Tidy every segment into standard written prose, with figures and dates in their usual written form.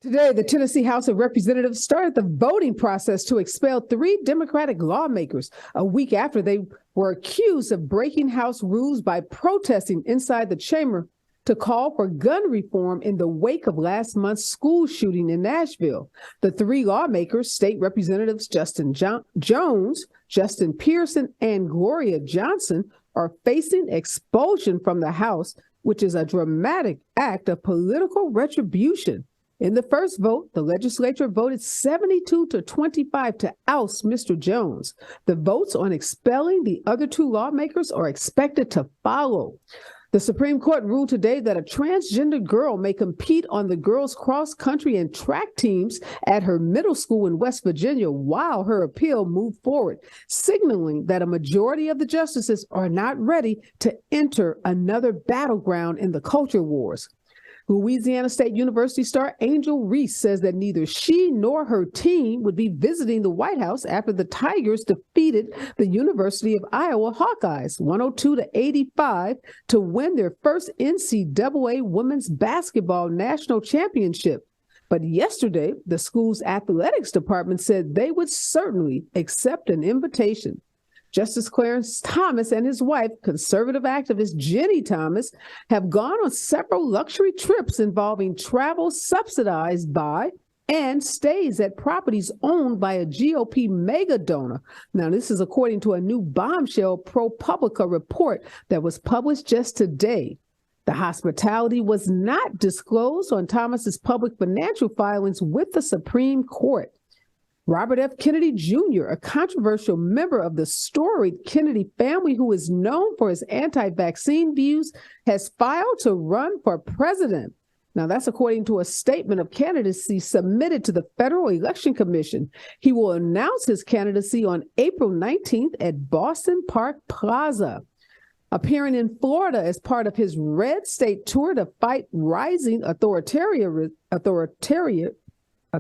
Today, the Tennessee House of Representatives started the voting process to expel 3 Democratic lawmakers a week after they were accused of breaking House rules by protesting inside the chamber to call for gun reform in the wake of last month's school shooting in Nashville. The 3 lawmakers, State Representatives Justin Jones, Justin Pearson, and Gloria Johnson, are facing expulsion from the House, which is a dramatic act of political retribution. In the first vote, the legislature voted 72-25 to oust Mr. Jones. The votes on expelling the other 2 lawmakers are expected to follow. The Supreme Court ruled today that a transgender girl may compete on the girls' cross-country and track teams at her middle school in West Virginia while her appeal moved forward, signaling that a majority of the justices are not ready to enter another battleground in the culture wars. Louisiana State University star Angel Reese says that neither she nor her team would be visiting the White House after the Tigers defeated the University of Iowa Hawkeyes 102-85 to win their first NCAA women's basketball national championship. But yesterday, the school's athletics department said they would certainly accept an invitation. Justice Clarence Thomas and his wife, conservative activist Jenny Thomas, have gone on several luxury trips involving travel subsidized by and stays at properties owned by a GOP mega donor. Now, this is according to a new bombshell ProPublica report that was published just today. The hospitality was not disclosed on Thomas's public financial filings with the Supreme Court. Robert F. Kennedy Jr., a controversial member of the storied Kennedy family who is known for his anti-vaccine views, has filed to run for president. Now, that's according to a statement of candidacy submitted to the Federal Election Commission. He will announce his candidacy on April 19th at Boston Park Plaza. Appearing in Florida as part of his Red State tour to fight rising authoritarianism, I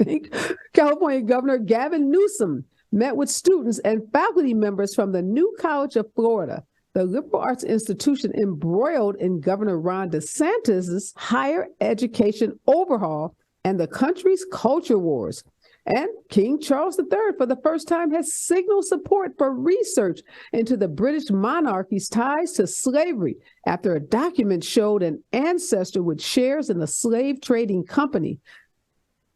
think, California Governor Gavin Newsom met with students and faculty members from the New College of Florida, the liberal arts institution embroiled in Governor Ron DeSantis' higher education overhaul and the country's culture wars. And King Charles III, for the first time, has signaled support for research into the British monarchy's ties to slavery after a document showed an ancestor with shares in a slave trading company.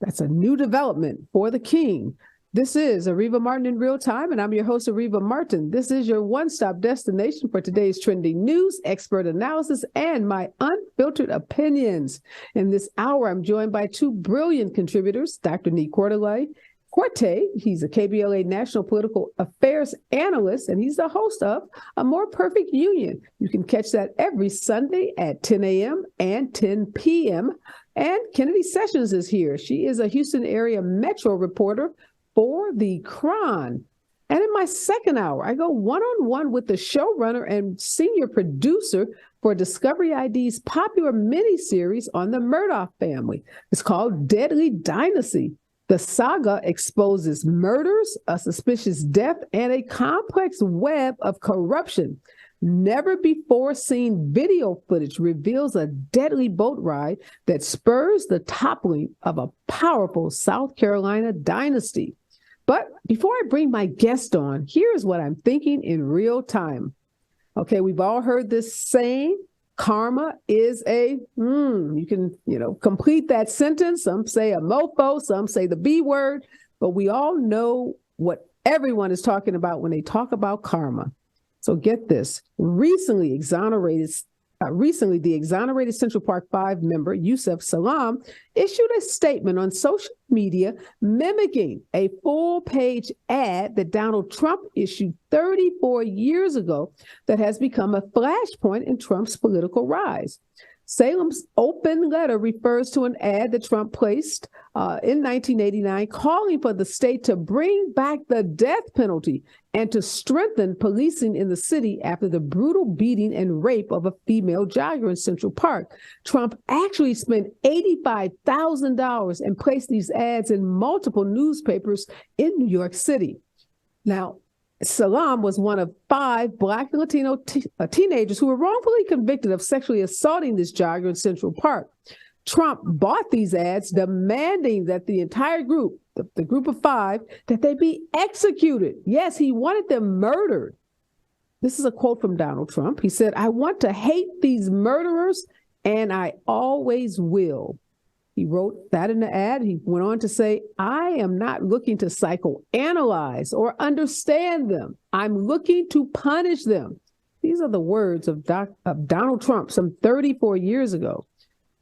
That's a new development for the king. This is Areva Martin in Real Time, and I'm your host, Areva Martin. This is your one-stop destination for today's trending news, expert analysis, and my unfiltered opinions. In this hour, I'm joined by 2 brilliant contributors, Dr. Nii-Quartelai Quartey. He's a KBLA National Political Affairs Analyst, and he's the host of A More Perfect Union. You can catch that every Sunday at 10 a.m. and 10 p.m. And Kennedy Sessions is here. She is a Houston area Metro reporter for the Chron. And in my second hour, I go one-on-one with the showrunner and senior producer for Discovery ID's popular miniseries on the Murdaugh family. It's called Deadly Dynasty. The saga exposes murders, a suspicious death, and a complex web of corruption. Never before seen video footage reveals a deadly boat ride that spurs the toppling of a powerful South Carolina dynasty. But before I bring my guest on, here's what I'm thinking in real time. Okay, we've all heard this saying, karma is a, you can, complete that sentence. Some say a mofo, some say the B word, but we all know what everyone is talking about when they talk about karma. So get this, recently the exonerated Central Park 5 member, Yusef Salaam, issued a statement on social media mimicking a full-page ad that Donald Trump issued 34 years ago that has become a flashpoint in Trump's political rise. Salem's open letter refers to an ad that Trump placed in 1989 calling for the state to bring back the death penalty and to strengthen policing in the city after the brutal beating and rape of a female jogger in Central Park. Trump actually spent $85,000 and placed these ads in multiple newspapers in New York City. Now, Salaam was one of 5 Black and Latino teenagers who were wrongfully convicted of sexually assaulting this jogger in Central Park. Trump bought these ads, demanding that the entire group, the group of 5, that they be executed. Yes, he wanted them murdered. This is a quote from Donald Trump. He said, "I want to hate these murderers, and I always will." He wrote that in the ad. He went on to say, "I am not looking to psychoanalyze or understand them. I'm looking to punish them." These are the words of Donald Trump some 34 years ago.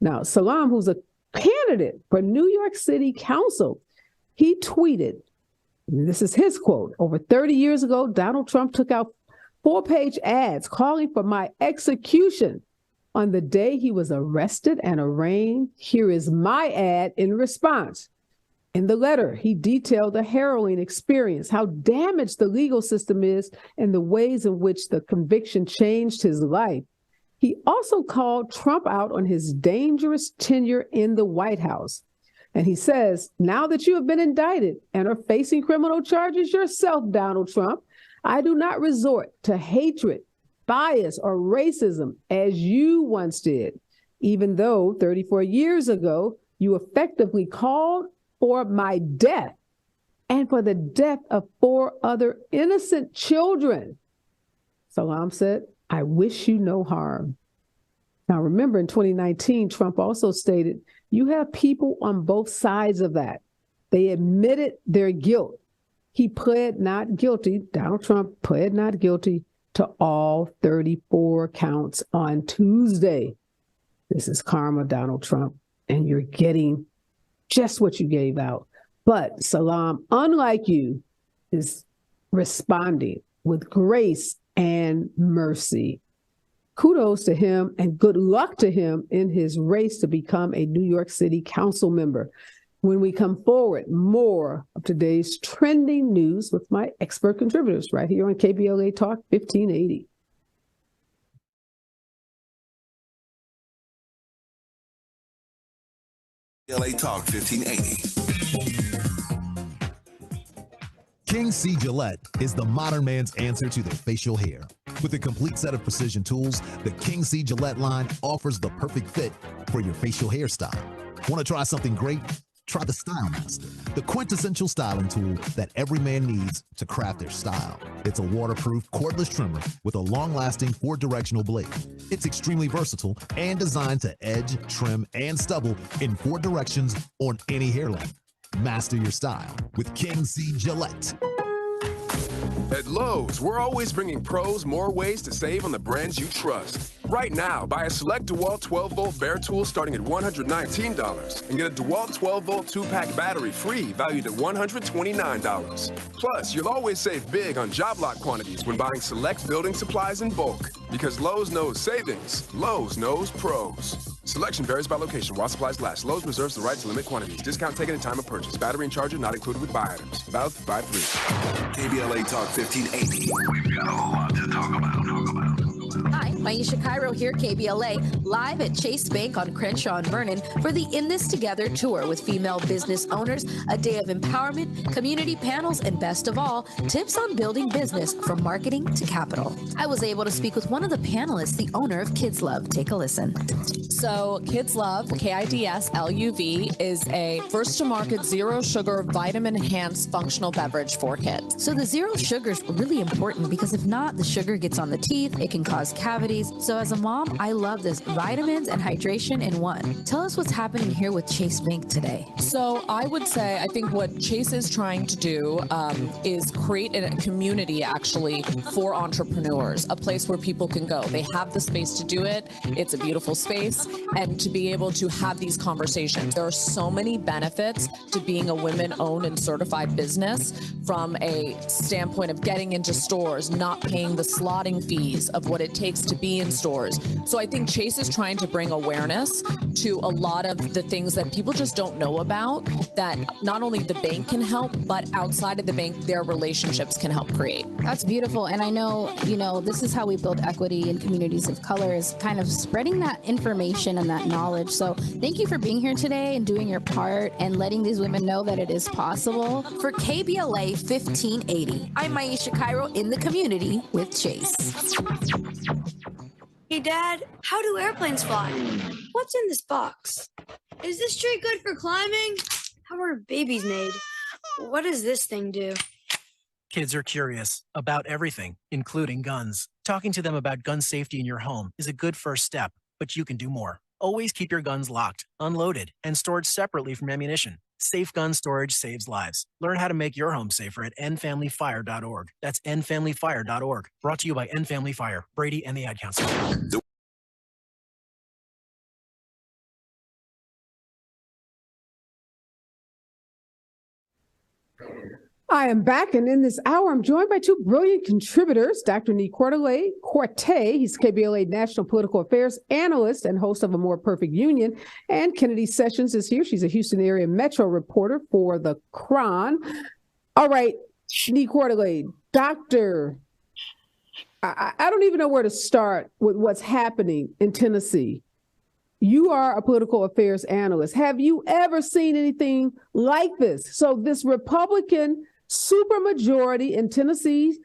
Now, Salam, who's a candidate for New York City Council, he tweeted, and this is his quote, "Over 30 years ago, Donald Trump took out 4-page ads calling for my execution. On the day he was arrested and arraigned, here is my ad in response." In the letter, he detailed the harrowing experience, how damaged the legal system is, and the ways in which the conviction changed his life. He also called Trump out on his dangerous tenure in the White House. And he says, "Now that you have been indicted and are facing criminal charges yourself, Donald Trump, I do not resort to hatred, bias, or racism as you once did, even though 34 years ago, you effectively called for my death and for the death of 4 other innocent children." Salam said, "I wish you no harm." Now, remember, in 2019, Trump also stated, you have people on both sides of that. They admitted their guilt. He pled not guilty, Donald Trump pled not guilty to all 34 counts on Tuesday. This is karma, Donald Trump, and you're getting just what you gave out. But Salam, unlike you, is responding with grace and mercy. Kudos to him and good luck to him in his race to become a New York City Council member. When we come forward, more of today's trending news with my expert contributors right here on KBLA Talk 1580. KBLA Talk 1580. King C. Gillette is the modern man's answer to their facial hair. With a complete set of precision tools, the King C. Gillette line offers the perfect fit for your facial hairstyle. Want to try something great? Try the Style Master, the quintessential styling tool that every man needs to craft their style. It's a waterproof, cordless trimmer with a long-lasting 4-directional blade. It's extremely versatile and designed to edge, trim, and stubble in 4 directions on any hair length. Master your style with King C. Gillette. At Lowe's, we're always bringing pros more ways to save on the brands you trust. Right now, buy a select DeWalt 12-volt bare tool starting at $119 and get a DeWalt 12-volt 2-pack battery free valued at $129. Plus, you'll always save big on job lot quantities when buying select building supplies in bulk. Because Lowe's knows savings, Lowe's knows pros. Selection varies by location while supplies last. Lowe's reserves the right to limit quantities. Discount taken at time of purchase. Battery and charger not included with buy items. Valid through 5/3. KBLA Talk 1580. We've got a whole lot to talk about. Hi, Maisha Cairo here, KBLA, live at Chase Bank on Crenshaw and Vernon for the In This Together tour with female business owners, a day of empowerment, community panels, and best of all, tips on building business from marketing to capital. I was able to speak with one of the panelists, the owner of Kids Love. Take a listen. So Kids Love, KIDS-LUV, is a first-to-market zero-sugar, vitamin-enhanced functional beverage for kids. So the zero sugar is really important because if not, the sugar gets on the teeth, it can cause cavities. So as a mom, I love this vitamins and hydration in one. Tell us what's happening here with Chase Bank today. So I would say, I think what Chase is trying to do is create a community actually for entrepreneurs, a place where people can go. They have the space to do it. It's a beautiful space, and to be able to have these conversations. There are so many benefits to being a women-owned and certified business, from a standpoint of getting into stores, not paying the slotting fees of what it takes to be in stores. So I think Chase is trying to bring awareness to a lot of the things that people just don't know about, that not only the bank can help, but outside of the bank, their relationships can help create. That's beautiful. And I know, this is how we build equity in communities of color, is kind of spreading that information and that knowledge. So thank you for being here today and doing your part and letting these women know that it is possible. For KBLA 1580, I'm Maisha Cairo in the community with Chase. Hey, Dad, how do airplanes fly? What's in this box? Is this tree good for climbing? How are babies made? What does this thing do? Kids are curious about everything, including guns. Talking to them about gun safety in your home is a good first step, but you can do more. Always keep your guns locked, unloaded, and stored separately from ammunition. Safe gun storage saves lives. Learn how to make your home safer at endfamilyfire.org. That's endfamilyfire.org. Brought to you by End Family Fire, Brady, and the Ad Council. I am back, and in this hour, I'm joined by two brilliant contributors, Dr. Nii-Quartelai Quartey. He's KBLA National Political Affairs Analyst and host of A More Perfect Union. And Kennedy Sessions is here. She's a Houston area Metro reporter for the Chron. All right, Nii-Quartelai, Doctor, I don't even know where to start with what's happening in Tennessee. You are a political affairs analyst. Have you ever seen anything like this? So this Republican supermajority in Tennessee's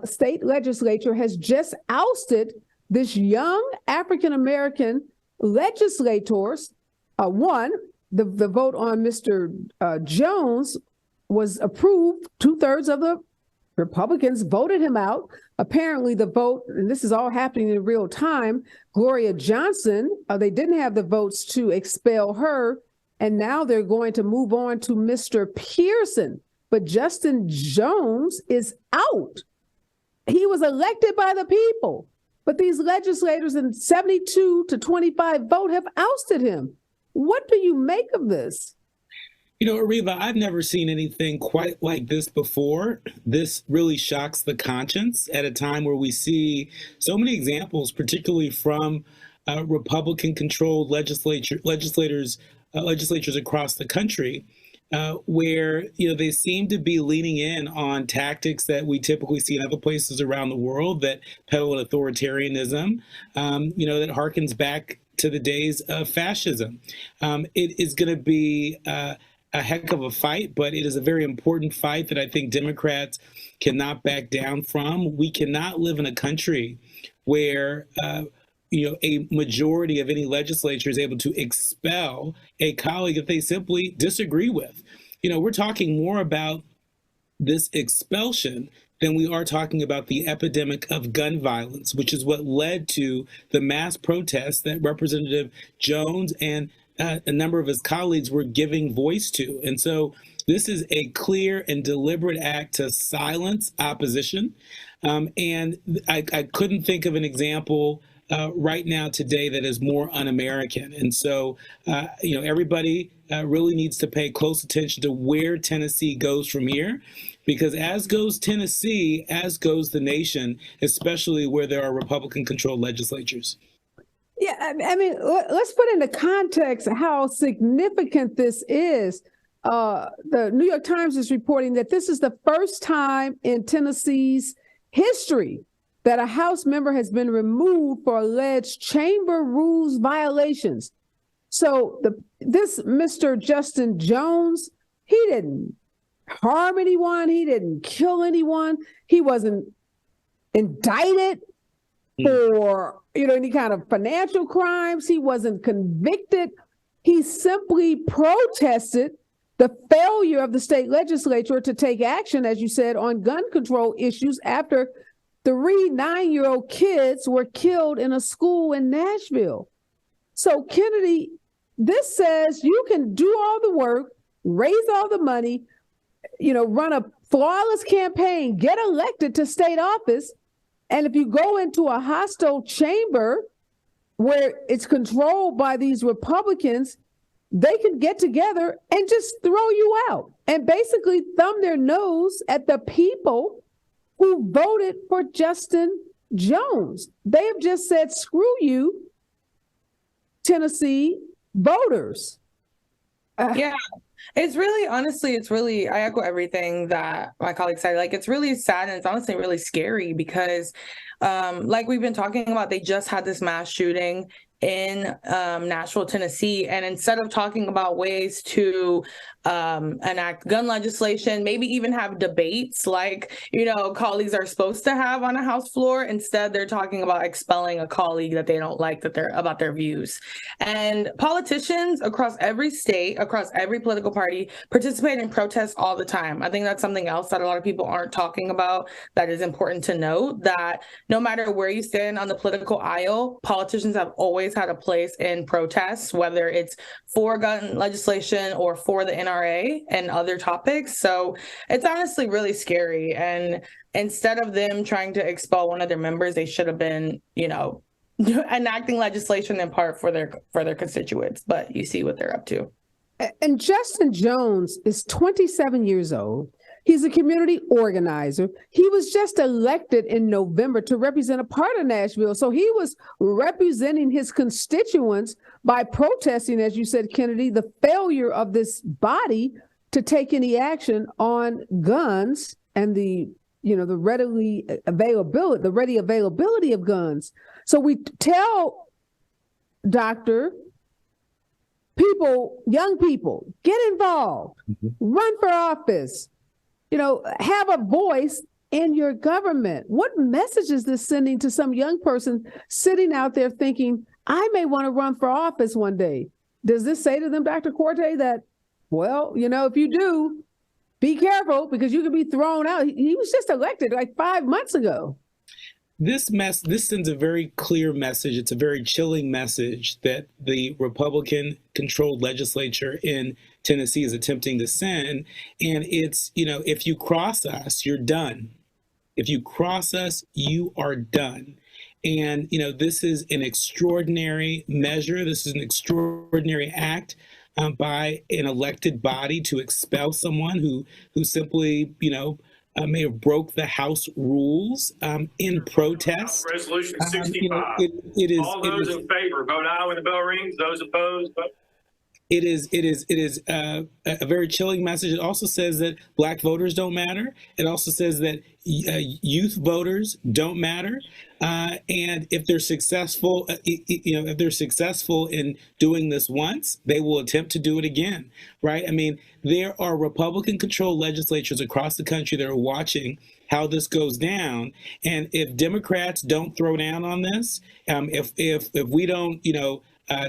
state legislature has just ousted this young African-American legislators. One, the vote on Mr. Jones was approved. 2/3 of the Republicans voted him out. Apparently the vote, and this is all happening in real time, Gloria Johnson, they didn't have the votes to expel her, and now they're going to move on to Mr. Pearson. But Justin Jones is out. He was elected by the people, but these legislators in 72-25 vote have ousted him. What do you make of this? You know, Areva, I've never seen anything quite like this before. This really shocks the conscience at a time where we see so many examples, particularly from Republican-controlled legislators across the country, where they seem to be leaning in on tactics that we typically see in other places around the world that peddle an authoritarianism, that harkens back to the days of fascism. It is going to be a heck of a fight, but it is a very important fight that I think Democrats cannot back down from. We cannot live in a country where a majority of any legislature is able to expel a colleague that they simply disagree with. We're talking more about this expulsion than we are talking about the epidemic of gun violence, which is what led to the mass protests that Representative Jones and a number of his colleagues were giving voice to. And so this is a clear and deliberate act to silence opposition. And I couldn't think of an example right now today that is more un-American. And so, everybody really needs to pay close attention to where Tennessee goes from here, because as goes Tennessee, as goes the nation, especially where there are Republican-controlled legislatures. Yeah, I mean, let's put into context how significant this is. The New York Times is reporting that this is the first time in Tennessee's history that a House member has been removed for alleged chamber rules violations. So this Mr. Justin Jones, he didn't harm anyone. He didn't kill anyone. He wasn't indicted for any kind of financial crimes. He wasn't convicted. He simply protested the failure of the state legislature to take action, as you said, on gun control issues after 3 9-year-old kids were killed in a school in Nashville. So Kennedy, this says you can do all the work, raise all the money, run a flawless campaign, get elected to state office, and if you go into a hostile chamber where it's controlled by these Republicans, they can get together and just throw you out and basically thumb their nose at the people who voted for Justin Jones. They have just said, screw you, Tennessee voters. Yeah. It's really, honestly, I echo everything that my colleague said. Like, it's really sad, and it's honestly really scary because, like we've been talking about, they just had this mass shooting in Nashville, Tennessee. And instead of talking about ways to enact gun legislation, maybe even have debates like, colleagues are supposed to have on a House floor, instead they're talking about expelling a colleague that they don't like about their views. And politicians across every state, across every political party, participate in protests all the time. I think that's something else that a lot of people aren't talking about that is important to note, that no matter where you stand on the political aisle, politicians have always had a place in protests, whether it's for gun legislation or for the NRA and other topics. So it's honestly really scary. And instead of them trying to expel one of their members, they should have been, enacting legislation in part for their constituents. But you see what they're up to. And Justin Jones is 27 years old. He's a community organizer. He was just elected in November to represent a part of Nashville. So he was representing his constituents by protesting, as you said, Kennedy, the failure of this body to take any action on guns and the ready availability of guns. So we tell young people, get involved, run for office, have a voice in your government. What message is this sending to some young person sitting out there thinking, I may want to run for office one day? Does this say to them, Dr. Quartey, that, well, if you do, be careful because you could be thrown out? He was just elected like 5 months ago. This sends a very clear message. It's a very chilling message that the Republican-controlled legislature in Tennessee is attempting to send. And it's, if you cross us, you're done. If you cross us, you are done. And, this is an extraordinary measure. This is an extraordinary act by an elected body to expel someone who simply, may have broke the House rules in protest. Resolution 65. All those in favor, vote aye when the bell rings. Those opposed, vote. It is a very chilling message. It also says that Black voters don't matter. It also says that youth voters don't matter. And if they're successful, if they're successful in doing this once, they will attempt to do it again, right? I mean, there are Republican-controlled legislatures across the country that are watching how this goes down. And if Democrats don't throw down on this, if we don't,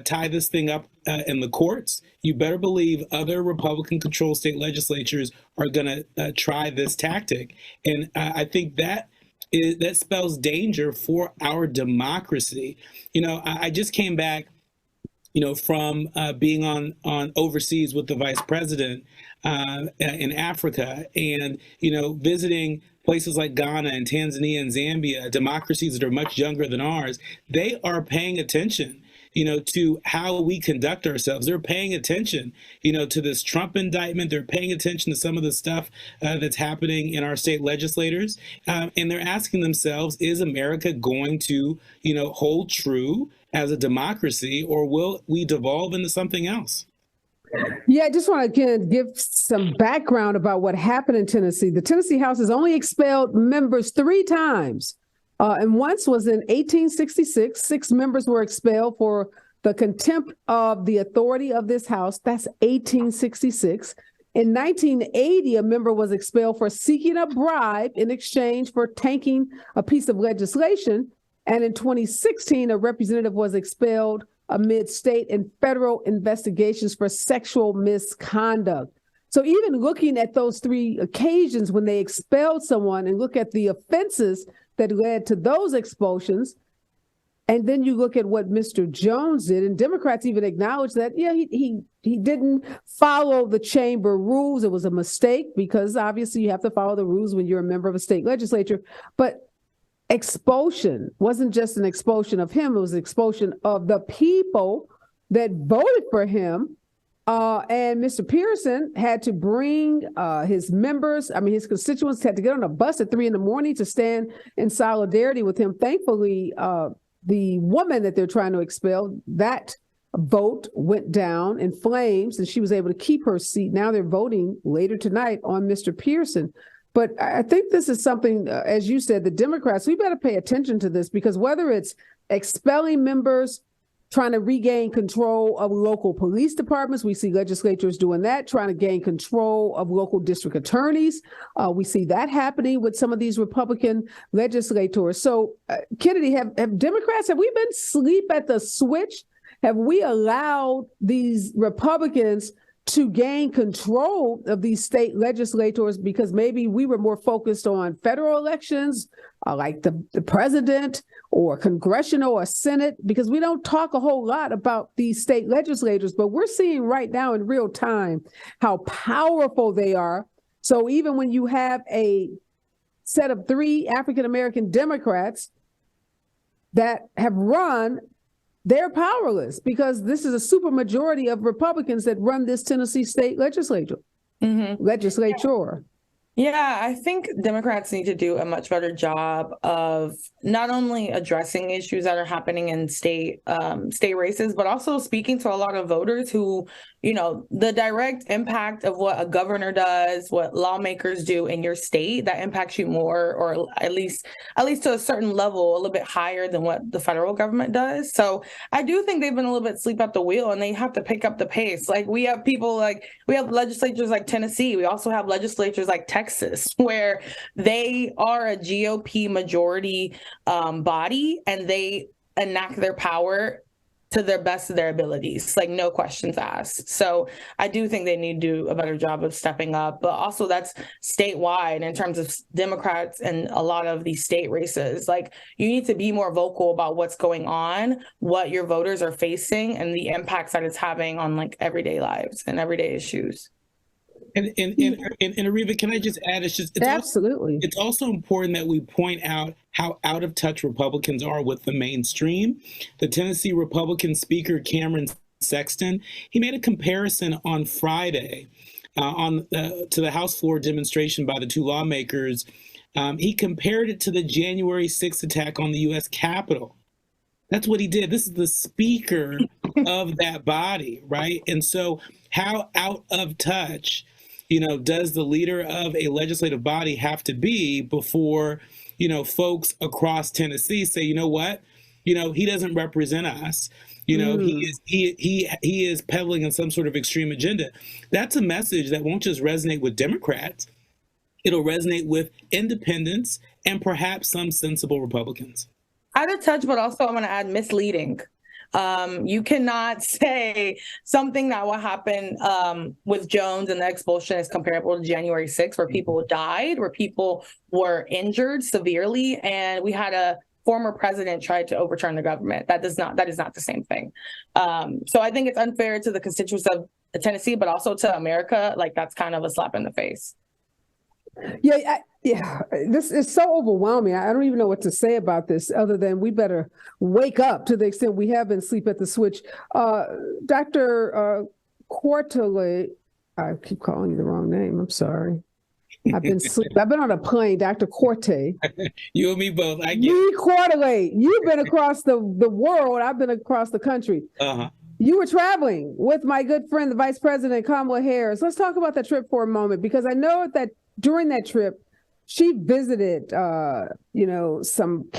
tie this thing up in the courts, you better believe other Republican-controlled state legislatures are going to try this tactic. And I think that spells danger for our democracy. I just came back, from being on overseas with the vice president in Africa, and visiting places like Ghana and Tanzania and Zambia, democracies that are much younger than ours. They are paying attention to how we conduct ourselves. They're paying attention, to this Trump indictment. They're paying attention to some of the stuff that's happening in our state legislators. And they're asking themselves, is America going to, hold true as a democracy, or will we devolve into something else? Yeah, I just want to again give some background about what happened in Tennessee. The Tennessee House has only expelled members 3 times. And once was in 1866. 6 members were expelled for the contempt of the authority of this House. That's 1866. In 1980, a member was expelled for seeking a bribe in exchange for tanking a piece of legislation. And in 2016, a representative was expelled amid state and federal investigations for sexual misconduct. So even looking at those 3 occasions when they expelled someone and look at the offenses that led to those expulsions, and then you look at what Mr. Jones did, and Democrats even acknowledge that, yeah, he didn't follow the chamber rules. It was a mistake because obviously you have to follow the rules when you're a member of a state legislature. But expulsion wasn't just an expulsion of him, it was an expulsion of the people that voted for him. And Mr. Pearson had to bring his constituents had to get on a bus at 3 a.m. to stand in solidarity with him. Thankfully, the woman that they're trying to expel, that vote went down in flames and she was able to keep her seat. Now they're voting later tonight on Mr. Pearson. But I think this is something, as you said, the Democrats, we better pay attention to this, because whether it's expelling members trying to regain control of local police departments. We see legislators doing that, trying to gain control of local district attorneys. We see that happening with some of these Republican legislators. So, Kennedy, have Democrats, have we been asleep at the switch? Have we allowed these Republicans to gain control of these state legislators because maybe we were more focused on federal elections, like the president or congressional or Senate, because we don't talk a whole lot about these state legislators, but we're seeing right now in real time how powerful they are. So even when you have a set of 3 African-American Democrats that have run, they're powerless because this is a supermajority of Republicans that run this Tennessee state legislature. Yeah, I think Democrats need to do a much better job of not only addressing issues that are happening in state races, but also speaking to a lot of voters who, you know, the direct impact of what a governor does, what lawmakers do in your state, that impacts you more, or at least to a certain level, a little bit higher than what the federal government does. So I do think they've been a little bit asleep at the wheel, and they have to pick up the pace. Like we have legislatures like Tennessee. We also have legislatures like Texas, where they are a GOP majority body, and they enact their power to their best of their abilities, like no questions asked. So I do think they need to do a better job of stepping up, but also that's statewide in terms of Democrats and a lot of these state races. Like you need to be more vocal about what's going on, what your voters are facing, and the impacts that it's having on like everyday lives and everyday issues. And Areva, can I just add? Absolutely. It's also important that we point out how out of touch Republicans are with the mainstream. The Tennessee Republican Speaker Cameron Sexton, he made a comparison on Friday to the House floor demonstration by the 2 lawmakers. He compared it to the January 6th attack on the U.S. Capitol. That's what he did. This is the speaker of that body, right? And so how out of touch, you know, does the leader of a legislative body have to be before, you know, folks across Tennessee say, you know what, you know, he doesn't represent us. You know, he is peddling in some sort of extreme agenda. That's a message that won't just resonate with Democrats. It'll resonate with independents and perhaps some sensible Republicans. Out of touch, but also I'm going to add misleading. You cannot say something that will happen with Jones and the expulsion is comparable to January 6th, where people died, where people were injured severely, and we had a former president try to overturn the government. That is not the same thing. So I think it's unfair to the constituents of Tennessee, but also to America. Like that's kind of a slap in the face. Yeah, this is so overwhelming. I don't even know what to say about this other than we better wake up to the extent we have been asleep at the switch. Dr. Quartelai, I keep calling you the wrong name. I'm sorry. I've been on a plane, Dr. Quartey. You and me both. Nii-Quartelai. You've been across the world. I've been across the country. You were traveling with my good friend, the Vice President, Kamala Harris. Let's talk about that trip for a moment, because I know that during that trip, she visited, some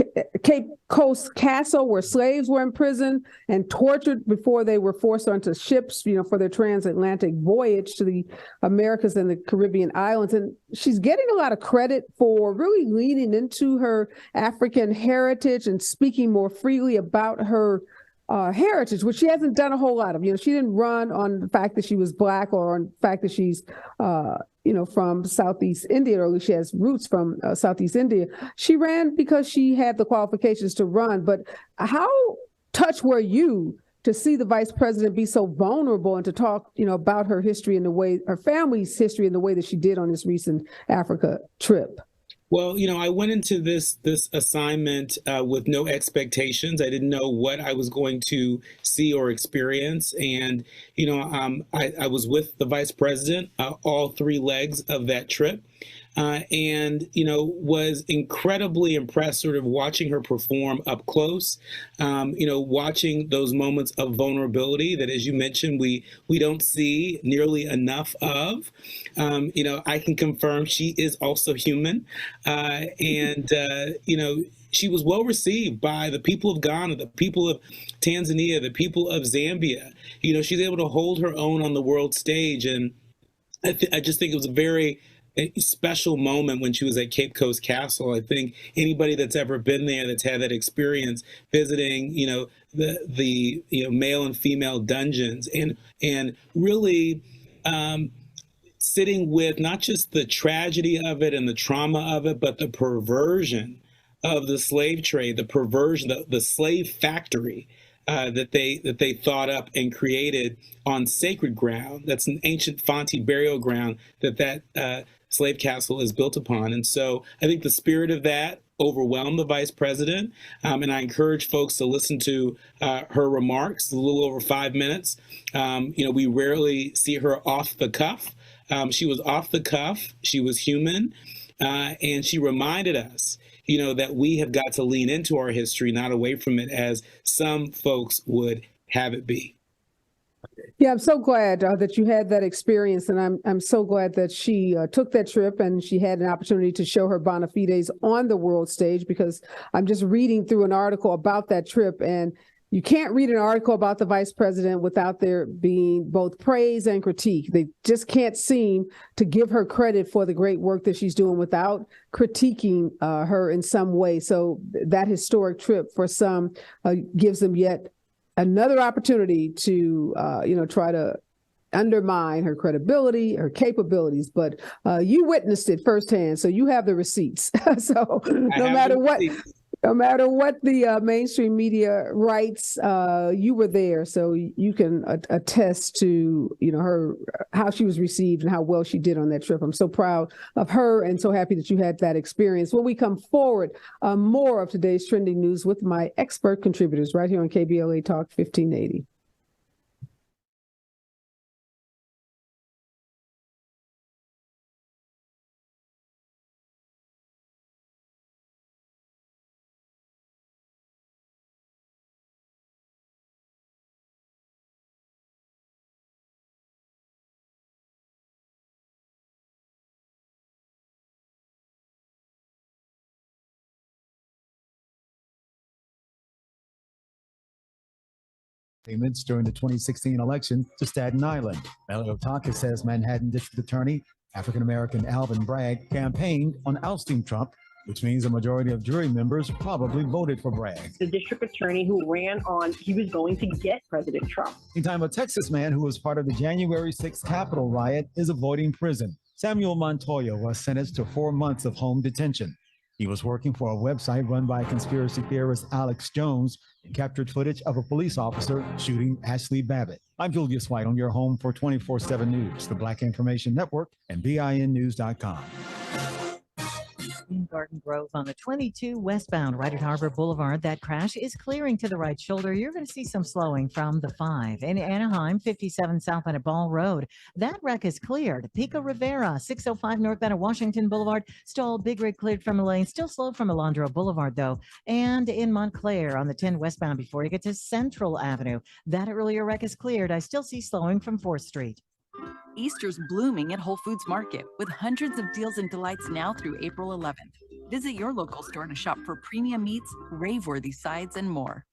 Cape Coast Castle where slaves were imprisoned and tortured before they were forced onto ships, for their transatlantic voyage to the Americas and the Caribbean islands. And she's getting a lot of credit for really leaning into her African heritage and speaking more freely about her heritage, which she hasn't done a whole lot of. She didn't run on the fact that she was Black or on the fact that she's, from Southeast India, or at least she has roots from Southeast India. She ran because she had the qualifications to run. But how touched were you to see the vice president be so vulnerable and to talk, about her history and the way, her family's history and the way that she did on this recent Africa trip? Well, I went into this assignment with no expectations. I didn't know what I was going to see or experience. And, I was with the vice president all 3 legs of that trip. and, you know, was incredibly impressed sort of watching her perform up close, you know, watching those moments of vulnerability that, as you mentioned, we don't see nearly enough of. You know, I can confirm she is also human. And, you know, she was well received by the people of Ghana, the people of Tanzania, the people of Zambia. You know, she's able to hold her own on the world stage. And I just think it was a very special moment when she was at Cape Coast Castle. I think anybody that's ever been there, that's had that experience visiting, you know, the you know, male and female dungeons, and really sitting with not just the tragedy of it and the trauma of it, but the perversion of the slave trade, the perversion, the slave factory that they thought up and created on sacred ground. That's an ancient Fonte burial ground that slave castle is built upon. And so I think the spirit of that overwhelmed the vice president. And I encourage folks to listen to her remarks, a little over 5 minutes. You know, we rarely see her off the cuff. She was off the cuff. She was human. And she reminded us, you know, that we have got to lean into our history, not away from it, as some folks would have it be. Yeah, I'm so glad that you had that experience, and I'm so glad that she took that trip and she had an opportunity to show her bona fides on the world stage, because I'm just reading through an article about that trip, and you can't read an article about the vice president without there being both praise and critique. They just can't seem to give her credit for the great work that she's doing without critiquing her in some way. So that historic trip for some gives them yet another opportunity to, you know, try to undermine her credibility, her capabilities. But you witnessed it firsthand, so you have the receipts. So no matter what the mainstream media writes, you were there, so you can attest to, you know, how she was received and how well she did on that trip. I'm so proud of her and so happy that you had that experience. When we come forward, more of today's trending news with my expert contributors right here on KBLA Talk 1580. Payments during the 2016 election to Staten Island. Melanie Otaka says Manhattan District Attorney, African-American Alvin Bragg, campaigned on ousting Trump, which means a majority of jury members probably voted for Bragg. The district attorney who ran on he was going to get President Trump. Meantime, a Texas man who was part of the January 6th Capitol riot is avoiding prison. Samuel Montoya was sentenced to 4 months of home detention. He was working for a website run by conspiracy theorist Alex Jones and captured footage of a police officer shooting Ashley Babbitt. I'm Julius White on your home for 24/7 News, the Black Information Network, and BINnews.com. In Garden Grove on the 22 westbound right at Harbor Boulevard. That crash is clearing to the right shoulder. You're going to see some slowing from the 5. In Anaheim, 57 southbound at Ball Road. That wreck is cleared. Pico Rivera, 605 northbound at Washington Boulevard. Stall Big Rig cleared from a lane. Still slow from Alondra Boulevard, though. And in Montclair on the 10 westbound before you get to Central Avenue. That earlier wreck is cleared. I still see slowing from 4th Street. Easter's blooming at Whole Foods Market with hundreds of deals and delights now through April 11th. Visit your local store to shop for premium meats, rave-worthy sides, and more.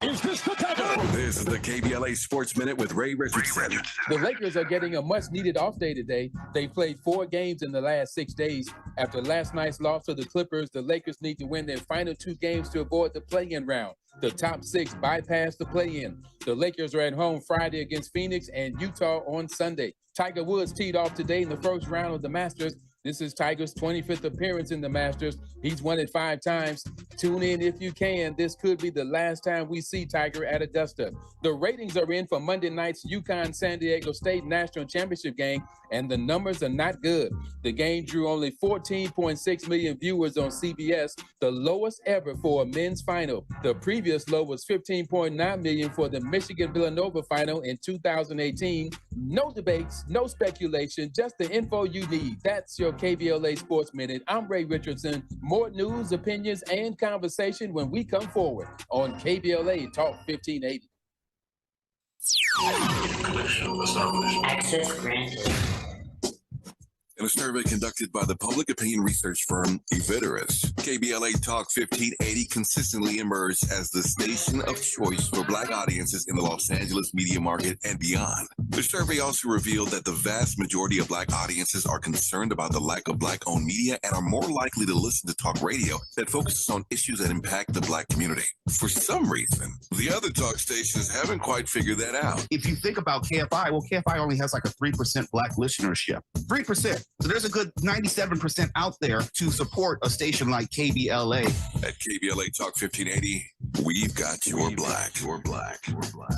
Is this the tether? This is the KBLA Sports Minute with Ray Richardson. The Lakers are getting a much-needed off day today. They played 4 games in the last 6 days. After last night's loss to the Clippers, the Lakers need to win their final 2 games to avoid the play-in round. The top 6 bypass the play-in. The Lakers are at home Friday against Phoenix and Utah on Sunday. Tiger Woods teed off today in the first round of the Masters. This is Tiger's 25th appearance in the Masters. He's won it 5 times. Tune in if you can. This could be the last time we see Tiger at Augusta. The ratings are in for Monday night's UConn-San Diego State National Championship game, and the numbers are not good. The game drew only 14.6 million viewers on CBS, the lowest ever for a men's final. The previous low was 15.9 million for the Michigan-Villanova final in 2018. No debates, no speculation, just the info you need. That's your KBLA Sports Minute. I'm Ray Richardson. More news, opinions, and conversation when we come forward on KBLA Talk 1580. Access granted. In a survey conducted by the public opinion research firm Eviderus, KBLA Talk 1580 consistently emerged as the station of choice for Black audiences in the Los Angeles media market and beyond. The survey also revealed that the vast majority of Black audiences are concerned about the lack of Black-owned media and are more likely to listen to talk radio that focuses on issues that impact the Black community. For some reason, the other talk stations haven't quite figured that out. If you think about KFI, well, KFI only has like a 3% Black listenership. 3%. So there's a good 97% out there to support a station like KBLA. At KBLA Talk 1580, we've got your Black. Your Black. Your Black.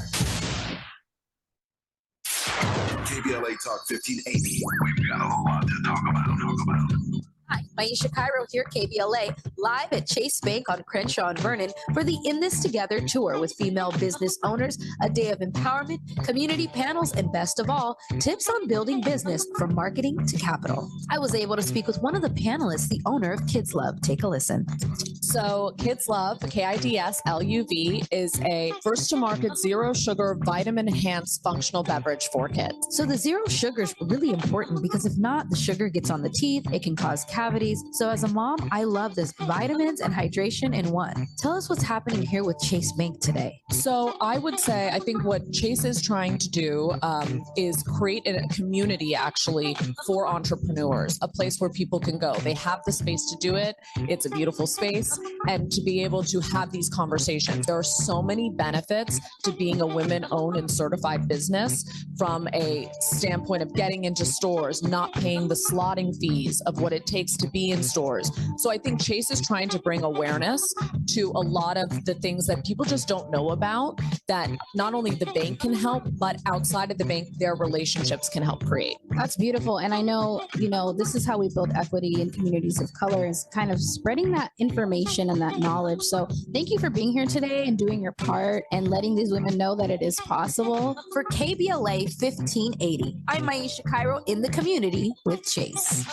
KBLA Talk 1580, we've got a lot to talk about. Hi, Maisha Cairo here, KBLA, live at Chase Bank on Crenshaw and Vernon for the In This Together tour with female business owners, a day of empowerment, community panels, and best of all, tips on building business from marketing to capital. I was able to speak with one of the panelists, the owner of Kids Love. Take a listen. So Kids Love, KIDSLUV, is a first-to-market zero-sugar vitamin-enhanced functional beverage for kids. So the zero sugar is really important because if not, the sugar gets on the teeth, it can cause cavities. So as a mom, I love this vitamins and hydration in one. Tell us what's happening here with Chase Bank today. So I would say, I think what Chase is trying to do is create a community actually for entrepreneurs, a place where people can go. They have the space to do it. It's a beautiful space, and to be able to have these conversations. There are so many benefits to being a women-owned and certified business, from a standpoint of getting into stores, not paying the slotting fees of what it takes to be in stores. So I think Chase is trying to bring awareness to a lot of the things that people just don't know about, that not only the bank can help, but outside of the bank, their relationships can help create. That's beautiful. And I know, this is how we build equity in communities of color, is kind of spreading that information and that knowledge. So thank you for being here today and doing your part and letting these women know that it is possible. For KBLA 1580, I'm Maisha Cairo in the community with Chase.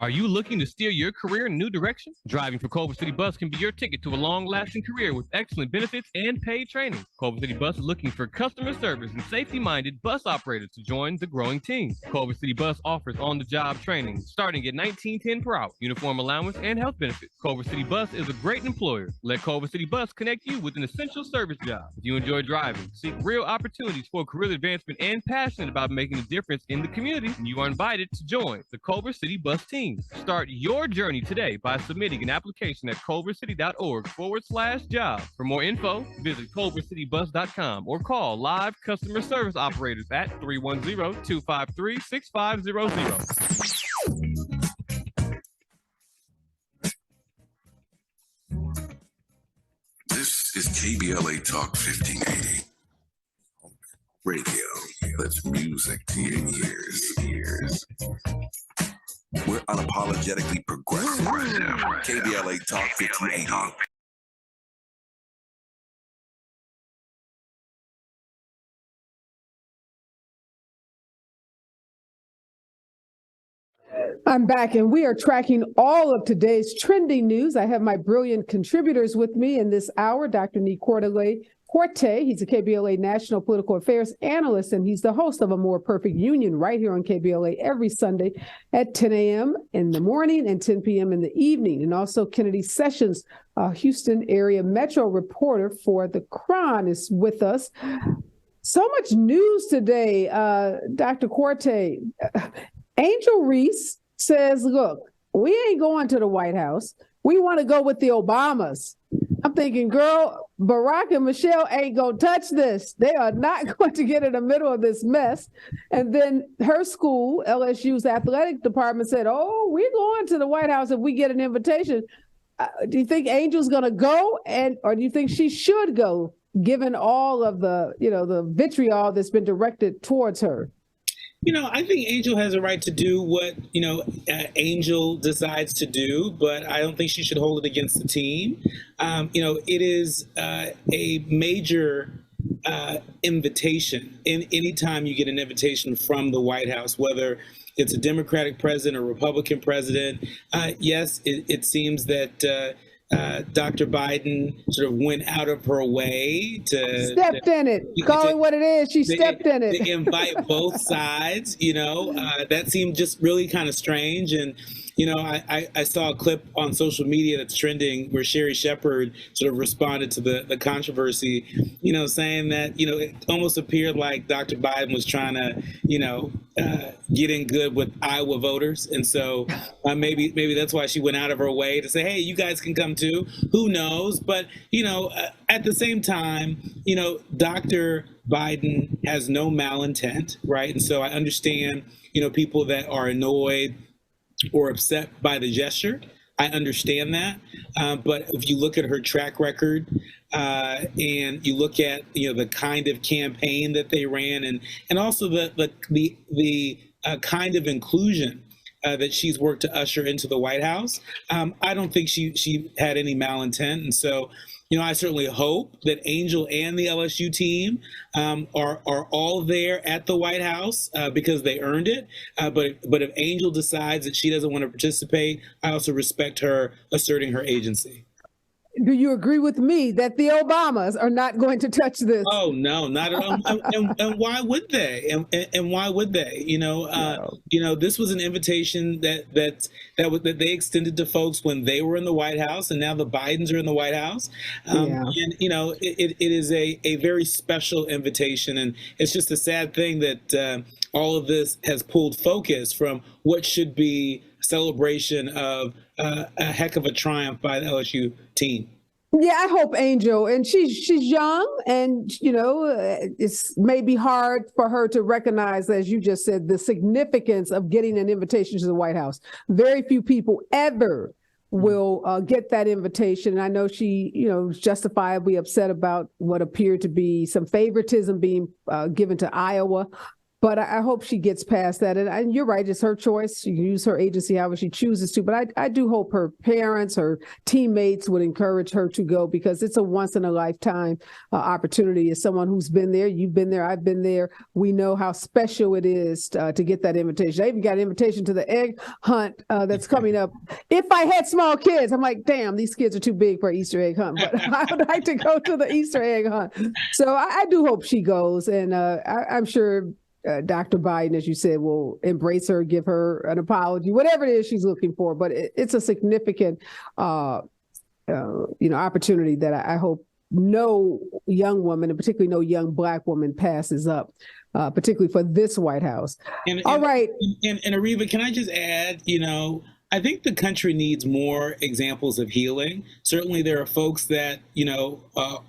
Are you looking to steer your career in a new direction? Driving for Culver City Bus can be your ticket to a long-lasting career with excellent benefits and paid training. Culver City Bus is looking for customer service and safety-minded bus operators to join the growing team. Culver City Bus offers on-the-job training starting at $19.10 per hour, uniform allowance, and health benefits. Culver City Bus is a great employer. Let Culver City Bus connect you with an essential service job. If you enjoy driving, seek real opportunities for career advancement, and passionate about making a difference in the community, you are invited to join the Culver City Bus team. Start your journey today by submitting an application at culvercity.org/job. For more info, visit culvercitybus.com or call live customer service operators at 310-253-6500. This is KBLA Talk 1580. Radio that's music to your ears. We're unapologetically progressive. KBLA Talk 1580. I'm back, and we are tracking all of today's trending news. I have my brilliant contributors with me in this hour, Dr. Nii-Quartelai Quartey. He's a KBLA National Political Affairs Analyst, and he's the host of A More Perfect Union right here on KBLA every Sunday at 10 a.m. in the morning and 10 p.m. in the evening. And also Kennedy Sessions, Houston area metro reporter for the Chron, is with us. So much news today, Dr. Quartey. Angel Reese says, look, we ain't going to the White House. We want to go with the Obamas. I'm thinking, girl, Barack and Michelle ain't going to touch this. They are not going to get in the middle of this mess. And then her school, LSU's athletic department, said, oh, we're going to the White House if we get an invitation. Do you think Angel's going to go, or do you think she should go, given all of the, the vitriol that's been directed towards her? I think Angel has a right to do what, Angel decides to do, but I don't think she should hold it against the team. It is a major invitation. Anytime you get an invitation from the White House, whether it's a Democratic president or Republican president. Yes, it seems that Dr. Biden sort of went out of her way to stepped in it. Call it what it is. She stepped in it. To invite both sides, that seemed just really kind of strange. And, I saw a clip on social media that's trending where Sherry Shepherd sort of responded to the controversy, saying that, it almost appeared like Dr. Biden was trying to, get in good with Iowa voters. And so maybe that's why she went out of her way to say, hey, you guys can come too. Who knows? But, at the same time, Dr. Biden has no malintent, right? And so I understand, people that are annoyed or upset by the gesture. I understand that. But if you look at her track record and you look at, the kind of campaign that they ran and also the kind of inclusion that she's worked to usher into the White House, I don't think she had any malintent. And so, I certainly hope that Angel and the LSU team are all there at the White House because they earned it. But if Angel decides that she doesn't want to participate, I also respect her asserting her agency. Do you agree with me that the Obamas are not going to touch this? Oh, no, not at all. And why would they? And why would they? This was an invitation that they extended to folks when they were in the White House, and now the Bidens are in the White House. And it is a very special invitation, and it's just a sad thing that all of this has pulled focus from what should be celebration of a heck of a triumph by the LSU team. Yeah, I hope Angel, and she's young, and it's maybe hard for her to recognize, as you just said, the significance of getting an invitation to the White House. Very few people ever will get that invitation. And I know she, is justifiably upset about what appeared to be some favoritism being given to Iowa. But I hope she gets past that. And you're right, it's her choice. She can use her agency however she chooses to. But I do hope her parents, her teammates would encourage her to go, because it's a once-in-a-lifetime opportunity. As someone who's been there, you've been there, I've been there, we know how special it is to get that invitation. I even got an invitation to the egg hunt that's coming up. If I had small kids, I'm like, damn, these kids are too big for an Easter egg hunt. But I would like to go to the Easter egg hunt. So I do hope she goes. And I'm sure Dr. Biden, as you said, will embrace her, give her an apology, whatever it is she's looking for. But it's a significant, opportunity that I hope no young woman, and particularly no young Black woman, passes up, particularly for this White House. All right. And Areva, can I just add, I think the country needs more examples of healing. Certainly there are folks that,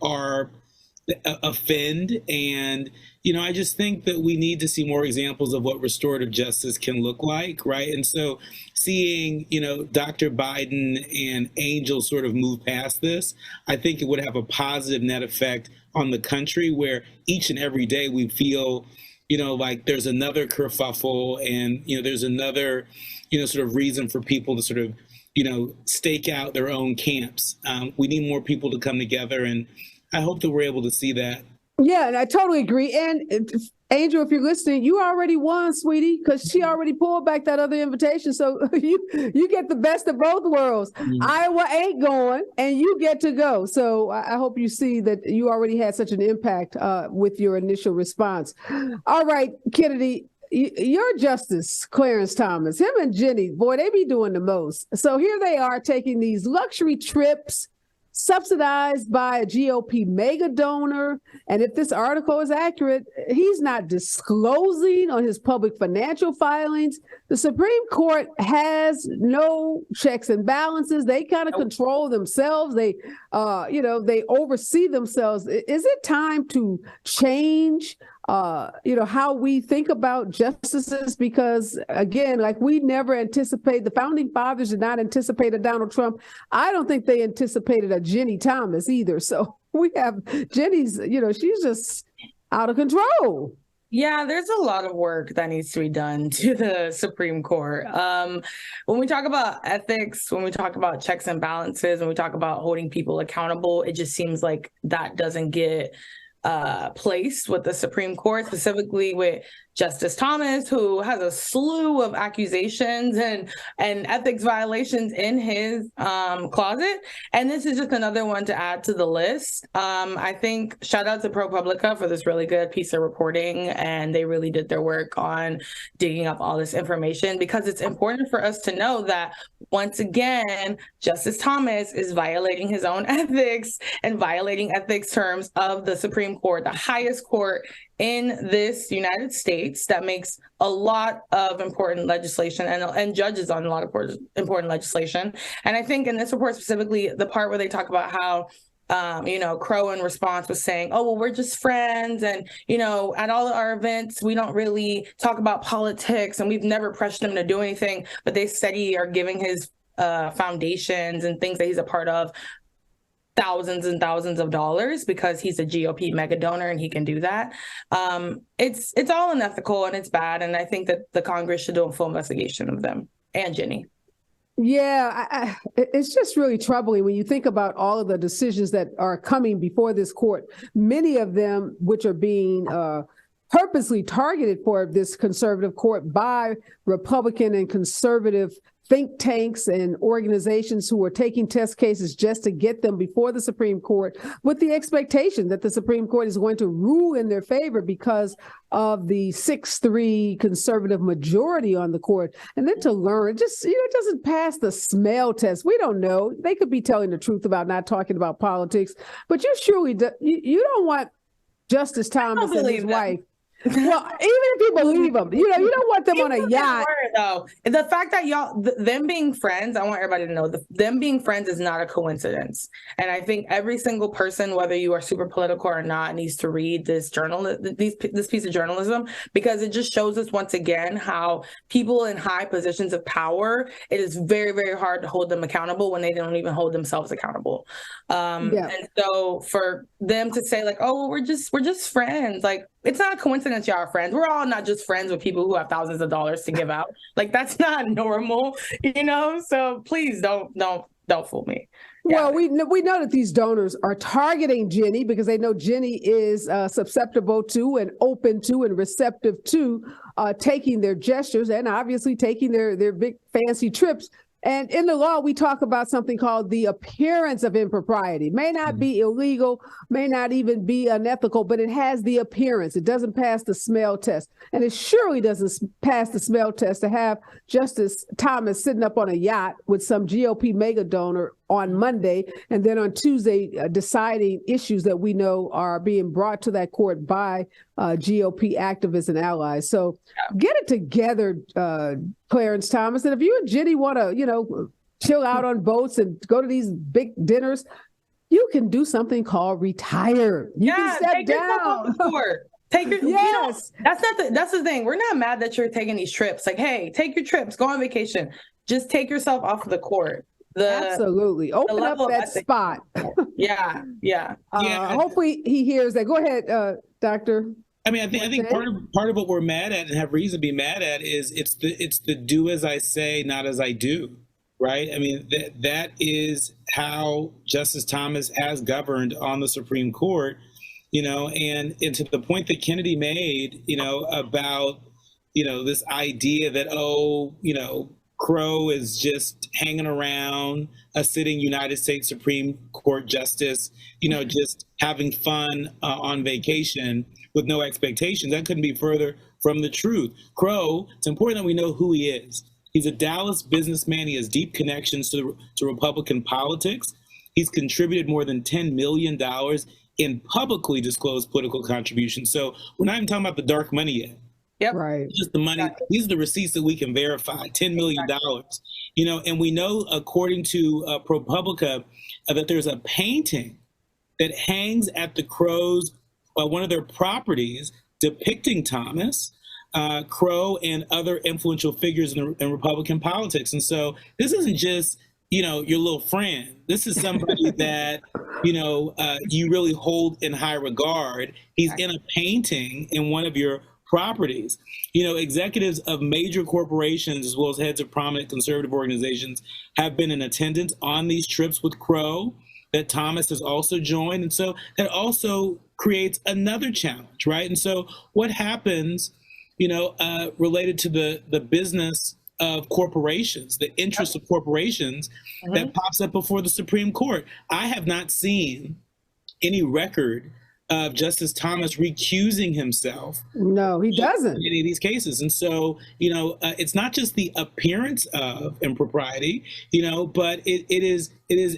are offend. And, I just think that we need to see more examples of what restorative justice can look like, right? And so seeing, Dr. Biden and Angel sort of move past this, I think it would have a positive net effect on the country, where each and every day we feel, like there's another kerfuffle and, there's another, sort of reason for people to sort of, stake out their own camps. We need more people to come together, and I hope that we're able to see that. Yeah, and I totally agree. And Angel, if you're listening, you already won, sweetie, because she already pulled back that other invitation. So you get the best of both worlds. Mm-hmm. Iowa ain't going, and you get to go. So I hope you see that you already had such an impact with your initial response. All right, Kennedy, your Justice Clarence Thomas, him and Jenny, boy, they be doing the most. So here they are taking these luxury trips subsidized by a GOP mega donor. And if this article is accurate, he's not disclosing on his public financial filings. The Supreme Court has no checks and balances. They kind of control themselves. They, they oversee themselves. Is it time to change how we think about justices? Because again, like, we never anticipate, the founding fathers did not anticipate a Donald Trump. I don't think they anticipated a Jenny Thomas either. So we have Jenny's, she's just out of control. Yeah, there's a lot of work that needs to be done to the Supreme Court. When we talk about ethics, when we talk about checks and balances, when we talk about holding people accountable, it just seems like that doesn't get placed with the Supreme Court, specifically with Justice Thomas, who has a slew of accusations and ethics violations in his closet. And this is just another one to add to the list. I think shout out to ProPublica for this really good piece of reporting. And they really did their work on digging up all this information, because it's important for us to know that, once again, Justice Thomas is violating his own ethics and violating ethics terms of the Supreme Court, the highest court in this United States that makes a lot of important legislation and judges on a lot of important legislation. And I think in this report specifically, the part where they talk about how Crow in response was saying, oh, well, we're just friends. And, at all of our events, we don't really talk about politics and we've never pressured him to do anything. But they steady are giving his foundations and things that he's a part of thousands and thousands of dollars because he's a GOP mega donor and he can do that. It's all unethical and it's bad. And I think that the Congress should do a full investigation of them and Jenny. Yeah, it's just really troubling when you think about all of the decisions that are coming before this court, many of them which are being purposely targeted for this conservative court by Republican and conservative think tanks and organizations who are taking test cases just to get them before the Supreme Court, with the expectation that the Supreme Court is going to rule in their favor because of the 6-3 conservative majority on the court. And then to learn, it doesn't pass the smell test. We don't know. They could be telling the truth about not talking about politics, but you surely you don't want Justice Thomas and his wife. Well, even if you believe them, you don't want them on a yacht. Though the fact that them being friends, I want everybody to know them being friends is not a coincidence. And I think every single person, whether you are super political or not, needs to read this this piece of journalism, because it just shows us once again how people in high positions of power, it is very, very hard to hold them accountable when they don't even hold themselves accountable. And so for them to say like, oh, well, we're just friends, like, it's not a coincidence y'all are friends. We're all not just friends with people who have thousands of dollars to give out. Like, that's not normal, So please don't fool me. Yeah. Well, we know that these donors are targeting Jenny because they know Jenny is susceptible to and open to and receptive to taking their gestures and obviously taking their big fancy trips. And in the law, we talk about something called the appearance of impropriety. May not be illegal, may not even be unethical, but it has the appearance. It doesn't pass the smell test. And it surely doesn't pass the smell test to have Justice Thomas sitting up on a yacht with some GOP mega donor on Monday, and then on Tuesday deciding issues that we know are being brought to that court by GOP activists and allies. So get it together, Clarence Thomas. And if you and Jenny want to, chill out on boats and go to these big dinners, you can do something called retire. You can step down. Take your that's the thing. We're not mad that you're taking these trips. Like, hey, take your trips, go on vacation. Just take yourself off of the court. Absolutely. Open up that spot. Yeah. Hopefully he hears that. Go ahead, Doctor. I mean, I think part of what we're mad at and have reason to be mad at is it's the do as I say, not as I do, right? I mean, that is how Justice Thomas has governed on the Supreme Court, and to the point that Kennedy made, about, this idea that, Crow is just hanging around a sitting United States Supreme Court justice, just having fun on vacation with no expectations. That couldn't be further from the truth. Crow, it's important that we know who he is. He's a Dallas businessman. He has deep connections to Republican politics. He's contributed more than $10 million in publicly disclosed political contributions. So we're not even talking about the dark money yet. Yep. Right. Just the money. These are the receipts that we can verify. $10 million. And we know, according to ProPublica, that there's a painting that hangs at the Crows, one of their properties, depicting Thomas, Crow, and other influential figures in Republican politics. And so this isn't just your little friend. This is somebody that you really hold in high regard. He's in a painting in one of your properties. Executives of major corporations as well as heads of prominent conservative organizations have been in attendance on these trips with Crow. that Thomas has also joined. And so that also creates another challenge, right? And so what happens, related to the business of corporations, the interests of corporations, that pops up before the Supreme Court. I have not seen any record of Justice Thomas recusing himself. No, he doesn't. In any of these cases. And so, it's not just the appearance of impropriety, but it is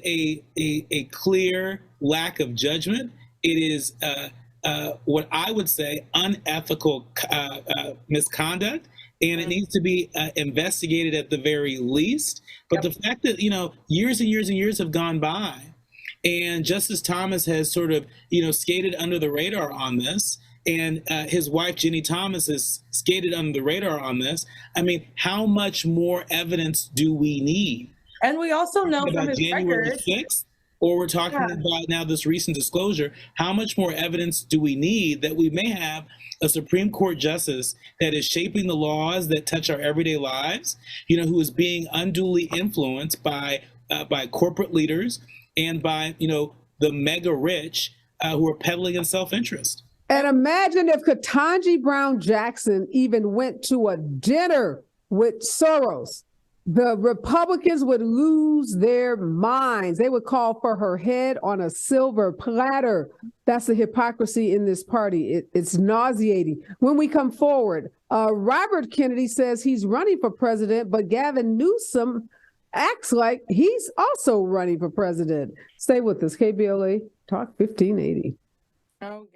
a clear lack of judgment. It is what I would say unethical misconduct, and it needs to be investigated at the very least. But the fact that, years and years and years have gone by, and Justice Thomas has sort of, skated under the radar on this, and his wife, Ginny Thomas, has skated under the radar on this. I mean, how much more evidence do we need? And we also know from his January record, 6th, or we're talking about now this recent disclosure, how much more evidence do we need that we may have a Supreme Court justice that is shaping the laws that touch our everyday lives, who is being unduly influenced by corporate leaders and by, the mega rich who are peddling in self-interest. And imagine if Ketanji Brown Jackson even went to a dinner with Soros. The Republicans would lose their minds. They would call for her head on a silver platter. That's the hypocrisy in this party. It's nauseating. When we come forward, Robert Kennedy says he's running for president, but Gavin Newsom acts like he's also running for president. Stay with us. KBLA Talk 1580. Oh,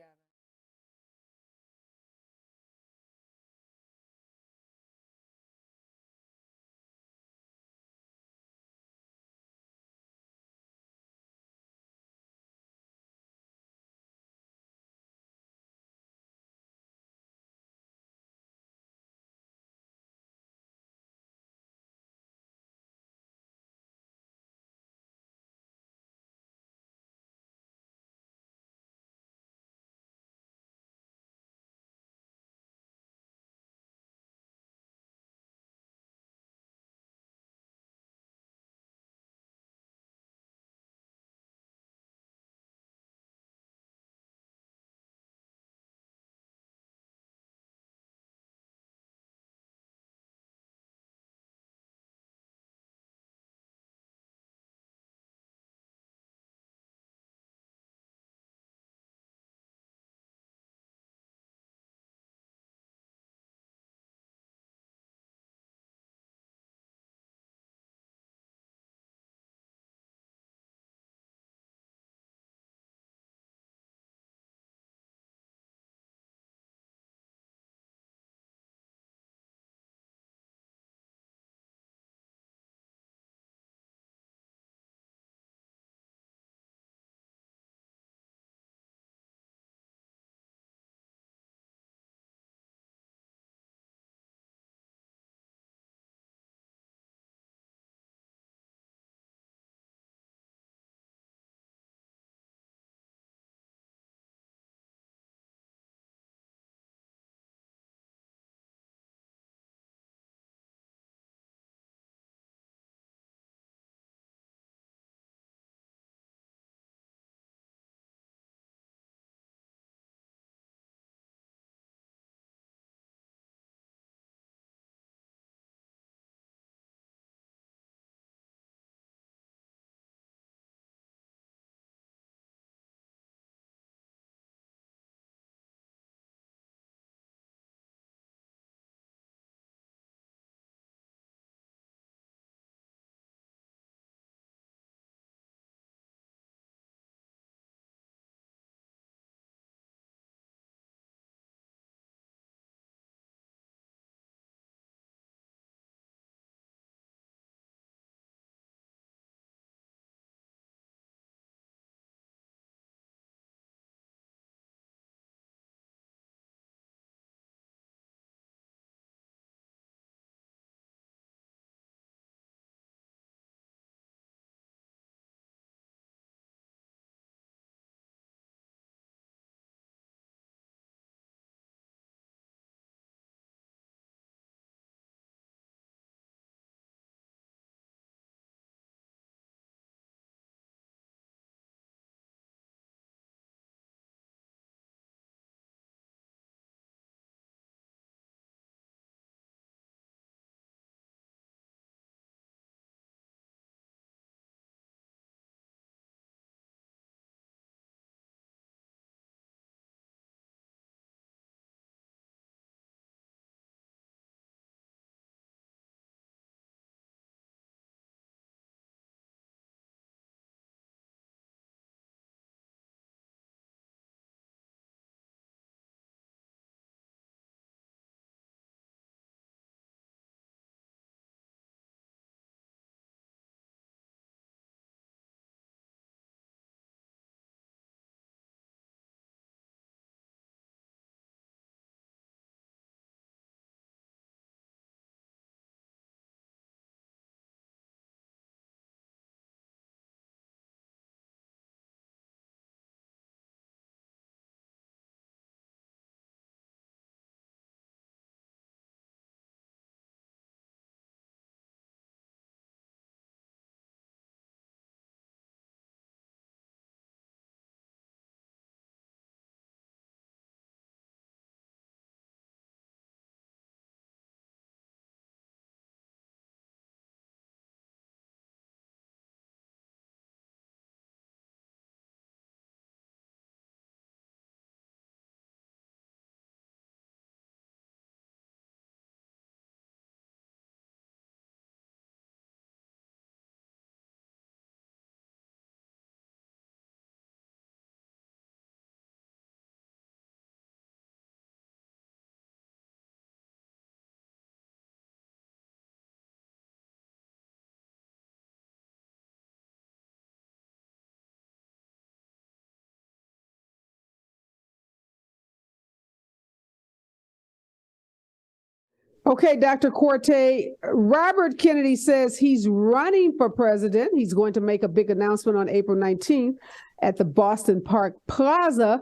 Okay, Dr. Quartey, Robert Kennedy says he's running for president. He's going to make a big announcement on April 19th at the Boston Park Plaza.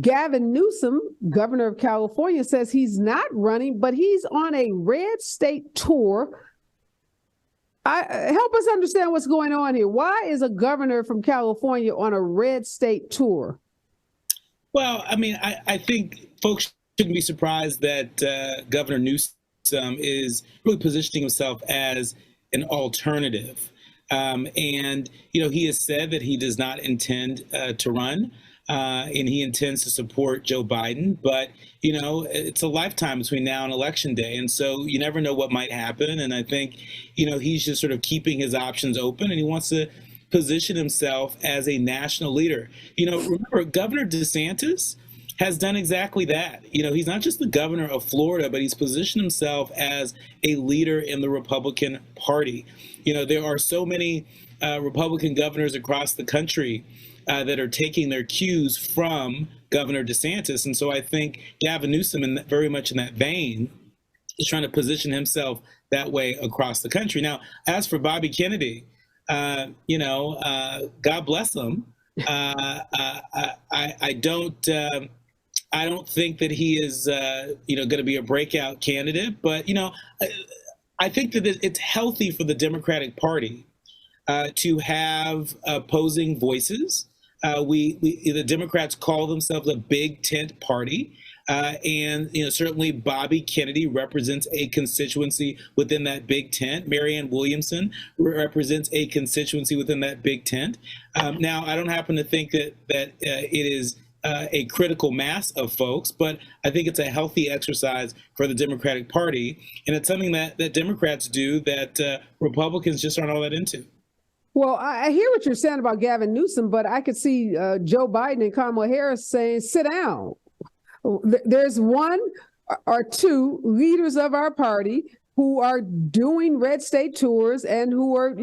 Gavin Newsom, governor of California, says he's not running, but he's on a red state tour. Help us understand what's going on here. Why is a governor from California on a red state tour? Well, I mean, I think folks shouldn't be surprised that Governor Newsom is really positioning himself as an alternative. And, he has said that he does not intend to run. And he intends to support Joe Biden. But, it's a lifetime between now and Election Day. And so you never know what might happen. And I think, he's just sort of keeping his options open, and he wants to position himself as a national leader. Remember, Governor DeSantis has done exactly that. He's not just the governor of Florida, but he's positioned himself as a leader in the Republican Party. There are so many Republican governors across the country that are taking their cues from Governor DeSantis. And so I think Gavin Newsom, very much in that vein, is trying to position himself that way across the country. Now, as for Bobby Kennedy, God bless him. I don't think that he is, going to be a breakout candidate. But, I think that it's healthy for the Democratic Party to have opposing voices. The Democrats call themselves a big tent party. And certainly Bobby Kennedy represents a constituency within that big tent. Marianne Williamson represents a constituency within that big tent. Now, I don't happen to think that it is a critical mass of folks, but I think it's a healthy exercise for the Democratic Party, and it's something that Democrats do that Republicans just aren't all that into. Well, I hear what you're saying about Gavin Newsom, but I could see Joe Biden and Kamala Harris saying, sit down. There's one or two leaders of our party who are doing red state tours and who are,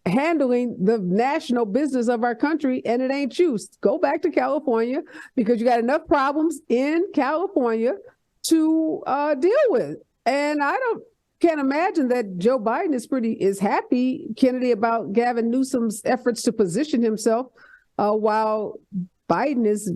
handling the national business of our country, and it ain't you. Go back to California because you got enough problems in California to deal with. And I can't imagine that Joe Biden is happy, Kennedy, about Gavin Newsom's efforts to position himself while Biden is,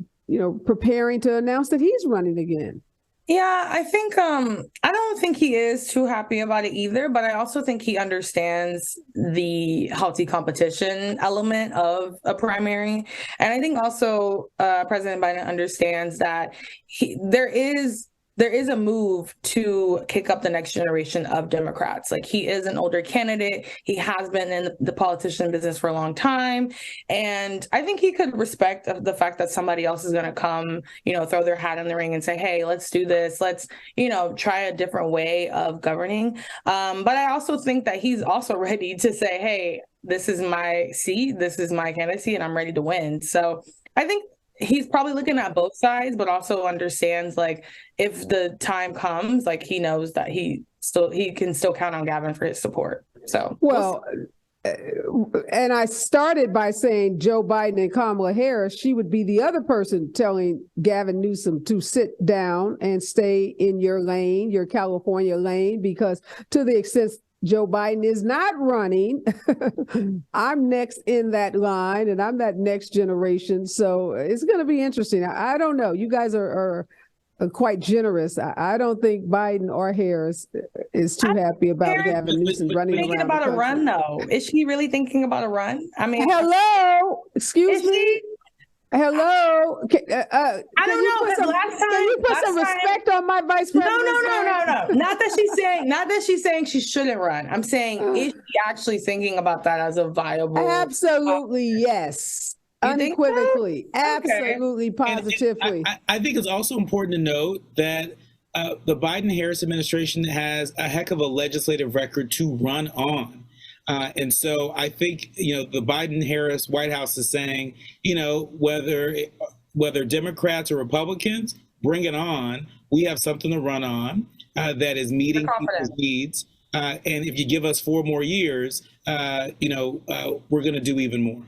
preparing to announce that he's running again. Yeah, I think I don't think he is too happy about it either, but I also think he understands the healthy competition element of a primary. And I think also President Biden understands that there is a move to kick up the next generation of Democrats. Like, he is an older candidate. He has been in the politician business for a long time. And I think he could respect the fact that somebody else is going to come, throw their hat in the ring and say, hey, let's do this. Let's, try a different way of governing. But I also think that he's also ready to say, hey, this is my seat. This is my candidacy, and I'm ready to win. So I think he's probably looking at both sides, but also understands, like, if the time comes, like, he knows that he can still count on Gavin for his support. So, and I started by saying Joe Biden and Kamala Harris, she would be the other person telling Gavin Newsom to sit down and stay in your lane, your California lane, because to the extent Joe Biden is not running, I'm next in that line, and I'm that next generation. So it's going to be interesting. I don't know. You guys are quite generous. I don't think Biden or Harris is too happy about Gavin Newsom running around. Thinking about a run, though. Is she really thinking about a run? I mean, hello, excuse me. Hello. I don't know. Can you put some respect on my vice president? No. Not that she's saying she shouldn't run. I'm saying, is she actually thinking about that as a viable? Absolutely, yes. Unequivocally, so? Absolutely, positively. I think it's also important to note that the Biden-Harris administration has a heck of a legislative record to run on. And so I think, the Biden-Harris White House is saying, whether Democrats or Republicans, bring it on. We have something to run on that is meeting people's needs. And if you give us 4 more years, we're going to do even more.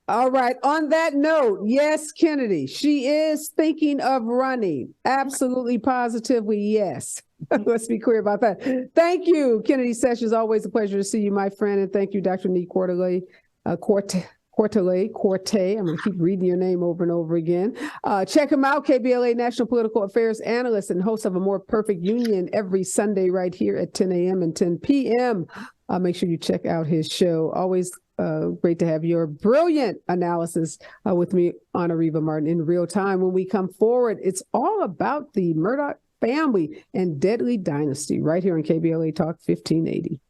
All right. On that note, yes, Kennedy, she is thinking of running. Absolutely, positively, yes. Let's be clear about that. Thank you, Kennedy Sessions. Always a pleasure to see you, my friend. And thank you, Dr. Nii-Quartelai Quartey. I'm going to keep reading your name over and over again. Check him out, KBLA National Political Affairs Analyst and host of A More Perfect Union every Sunday right here at 10 a.m. and 10 p.m. Make sure you check out his show. Always great to have your brilliant analysis with me on Areva Martin in real time. When we come forward, it's all about the Murdaugh family and deadly dynasty right here on KBLA Talk 1580.